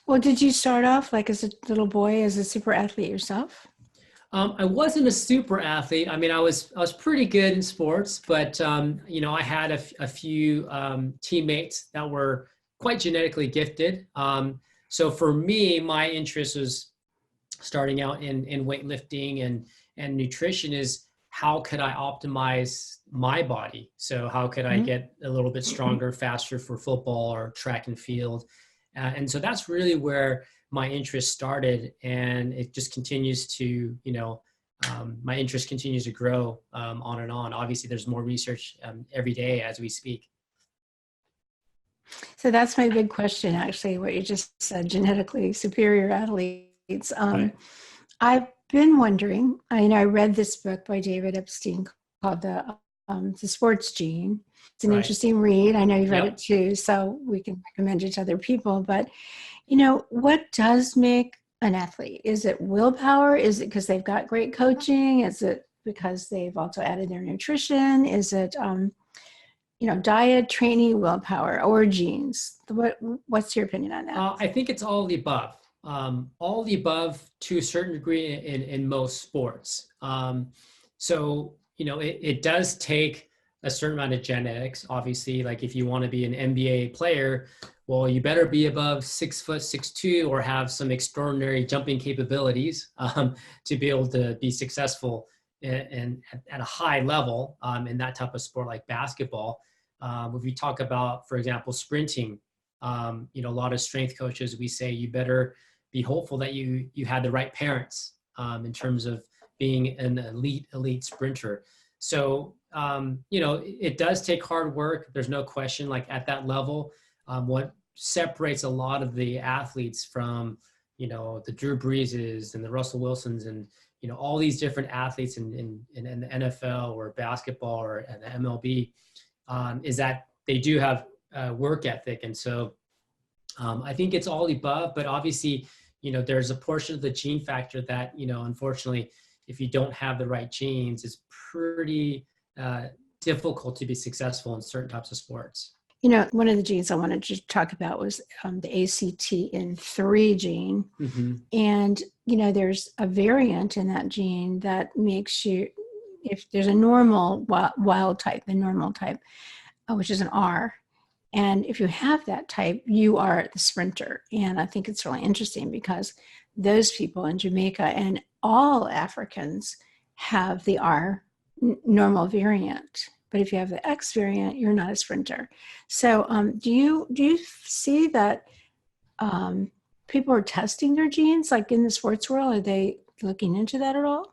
Well, did you start off like as a little boy as a super athlete yourself? I wasn't a super athlete. I mean, I was pretty good in sports, but I had a few teammates that were quite genetically gifted. So for me, my interest was starting out in weightlifting and nutrition is how could I optimize my body? So how could I Mhm. get a little bit stronger, faster for football or track and field? And so that's really where my interest started, and it just continues to, my interest continues to grow on and on. Obviously, there's more research every day as we speak. So that's my big question, actually, what you just said, genetically superior athletes. Right. I've been wondering, I read this book by David Epstein called The Sports Gene. It's an Right. interesting read. I know you've read it Yep. too, so we can recommend it to other people. But, what does make an athlete? Is it willpower? Is it because they've got great coaching? Is it because they've also added their nutrition? Is it, diet, training, willpower, or genes? What's your opinion on that? I think it's all the above. All the above to a certain degree in most sports. So, it does take a certain amount of genetics. Obviously, like if you want to be an NBA player, well, you better be above 6 foot 6'2" or have some extraordinary jumping capabilities to be able to be successful and at a high level in that type of sport like basketball. If we talk about, for example, sprinting, a lot of strength coaches, we say you better be hopeful that you had the right parents in terms of being an elite sprinter. So it does take hard work. There's no question. Like at that level, what separates a lot of the athletes from the Drew Breeses and the Russell Wilsons and all these different athletes in the NFL or basketball or the MLB is that they do have work ethic. And so I think it's all the above, but obviously, there's a portion of the gene factor that, unfortunately, if you don't have the right genes, it's pretty difficult to be successful in certain types of sports. One of the genes I wanted to talk about was the ACTN3 gene. Hmm. And, there's a variant in that gene that makes you, if there's a normal wild type, the normal type, which is an R. And if you have that type, you are the sprinter. And I think it's really interesting because those people in Jamaica and all Africans have the R normal variant. But if you have the X variant, you're not a sprinter. So do you see that people are testing their genes like in the sports world? Are they looking into that at all?